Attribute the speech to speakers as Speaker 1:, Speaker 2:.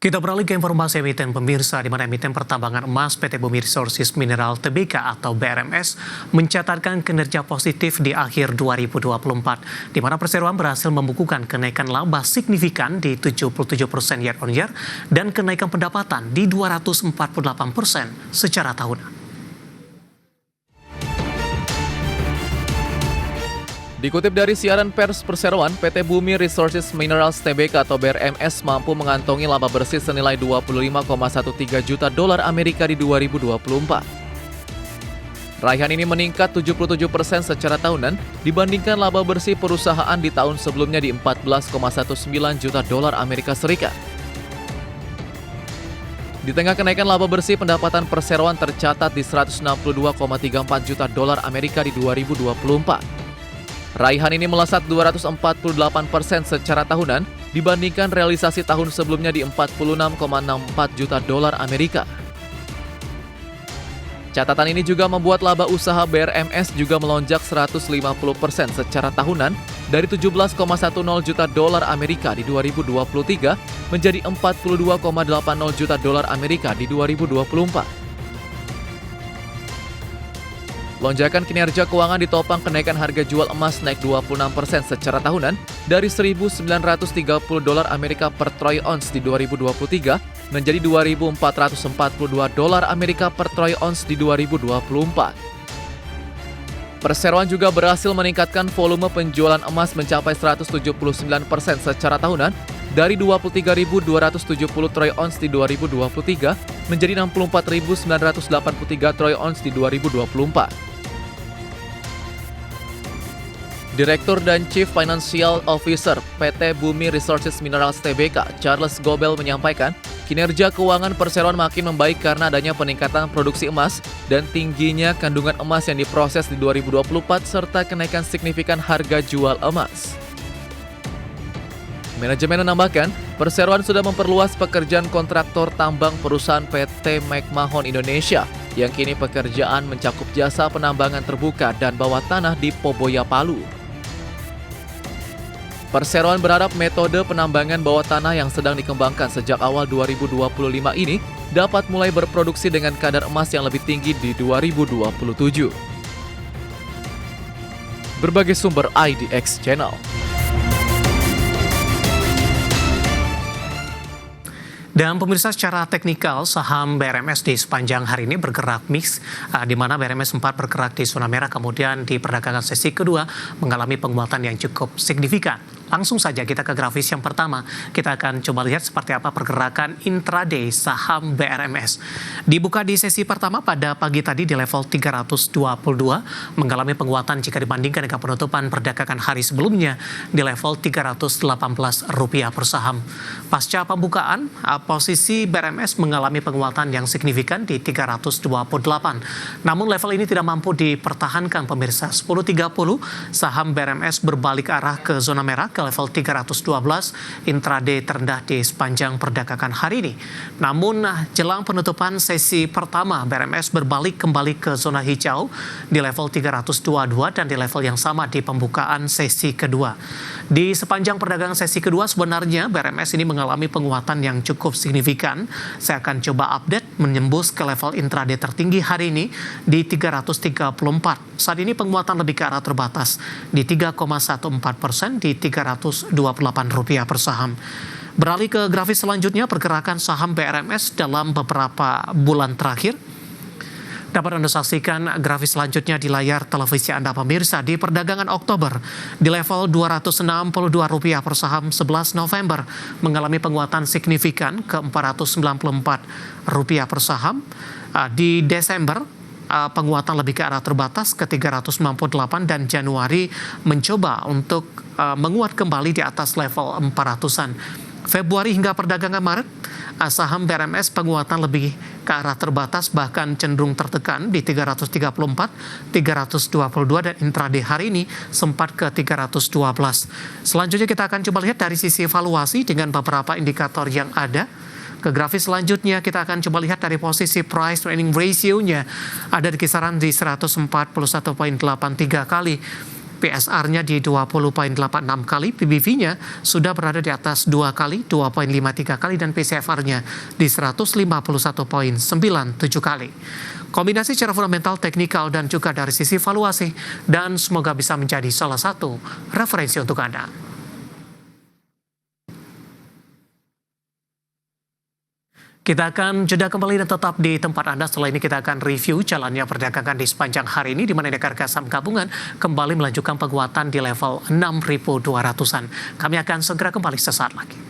Speaker 1: Kita beralih ke informasi emiten pemirsa, di mana emiten pertambangan emas PT Bumi Resources Mineral Tbk atau BRMS mencatatkan kinerja positif di akhir 2024, di mana perseroan berhasil membukukan kenaikan laba signifikan di 77% year on year dan kenaikan pendapatan di 248% secara tahunan.
Speaker 2: Dikutip dari siaran pers perseroan, PT Bumi Resources Minerals Tbk atau BRMS mampu mengantongi laba bersih senilai 25,13 juta dolar Amerika di 2024. Raihan ini meningkat 77% secara tahunan dibandingkan laba bersih perusahaan di tahun sebelumnya di 14,19 juta dolar Amerika Serikat. Di tengah kenaikan laba bersih, pendapatan perseroan tercatat di 162,34 juta dolar Amerika di 2024. Raihan ini melesat 248% secara tahunan dibandingkan realisasi tahun sebelumnya di 46,64 juta dolar Amerika. Catatan ini juga membuat laba usaha BRMS juga melonjak 150% secara tahunan dari 17,10 juta dolar Amerika di 2023 menjadi 42,80 juta dolar Amerika di 2024. Lonjakan kinerja keuangan ditopang kenaikan harga jual emas naik 26% secara tahunan dari 1.930 dolar Amerika per troy ounce di 2023 menjadi 2.442 dolar Amerika per troy ounce di 2024. Perseroan juga berhasil meningkatkan volume penjualan emas mencapai 179% secara tahunan dari 23.270 troy ounce di 2023 menjadi 64.983 troy ounce di 2024. Direktur dan Chief Financial Officer PT Bumi Resources Minerals Tbk, Charles Gobel menyampaikan, kinerja keuangan perseroan makin membaik karena adanya peningkatan produksi emas dan tingginya kandungan emas yang diproses di 2024 serta kenaikan signifikan harga jual emas. Manajemen menambahkan, perseroan sudah memperluas pekerjaan kontraktor tambang perusahaan PT McMahon Indonesia yang kini pekerjaan mencakup jasa penambangan terbuka dan bawah tanah di Poboya, Palu. Perseroan berharap metode penambangan bawah tanah yang sedang dikembangkan sejak awal 2025 ini dapat mulai berproduksi dengan kadar emas yang lebih tinggi di 2027. Berbagai sumber IDX Channel.
Speaker 1: Dan pemirsa, secara teknikal saham BRMS di sepanjang hari ini bergerak mix, di mana BRMS sempat bergerak di zona merah, kemudian di perdagangan sesi kedua mengalami penguatan yang cukup signifikan. Langsung saja kita ke grafis yang pertama. Kita akan coba lihat seperti apa pergerakan intraday saham BRMS. Dibuka di sesi pertama pada pagi tadi di level 322, mengalami penguatan jika dibandingkan dengan penutupan perdagangan hari sebelumnya di level Rp318 per saham. Pasca pembukaan, posisi BRMS mengalami penguatan yang signifikan di 328. Namun level ini tidak mampu dipertahankan pemirsa. 10.30 saham BRMS berbalik arah ke zona merah ke level 312 intraday terendah di sepanjang perdagangan hari ini. Namun jelang penutupan sesi pertama, BRMS berbalik kembali ke zona hijau di level 322 dan di level yang sama di pembukaan sesi kedua. Di sepanjang perdagangan sesi kedua sebenarnya BRMS ini mengalami penguatan yang cukup signifikan. Saya akan coba update menembus ke level intraday tertinggi hari ini di 334. Saat ini penguatan lebih ke arah terbatas di 3,14% di Rp328 per saham. Beralih ke grafis selanjutnya, pergerakan saham BRMS dalam beberapa bulan terakhir. Dapat Anda saksikan grafis selanjutnya di layar televisi Anda pemirsa. Di perdagangan Oktober di level Rp262 per saham 11 November mengalami penguatan signifikan ke Rp494 per saham. Di Desember penguatan lebih ke arah terbatas ke 398 dan Januari mencoba untuk menguat kembali di atas level 400-an. Februari hingga perdagangan Maret, saham BRMS penguatan lebih ke arah terbatas bahkan cenderung tertekan di 334, 322 dan intraday hari ini sempat ke 312. Selanjutnya kita akan coba lihat dari sisi evaluasi dengan beberapa indikator yang ada. Ke grafis selanjutnya kita akan coba lihat dari posisi price to earning ratio-nya ada di kisaran di 141,83 kali. PSR-nya di 20,86 kali, PBV-nya sudah berada di atas 2 kali, 2,53 kali, dan PCFR-nya di 151,97 kali. Kombinasi secara fundamental, teknikal, dan juga dari sisi valuasi, dan semoga bisa menjadi salah satu referensi untuk Anda. Kita akan jeda kembali dan tetap di tempat Anda. Setelah ini kita akan review jalannya perdagangan di sepanjang hari ini, di mana indeks harga saham gabungan kembali melanjutkan penguatan di level 6.200-an. Kami akan segera kembali sesaat lagi.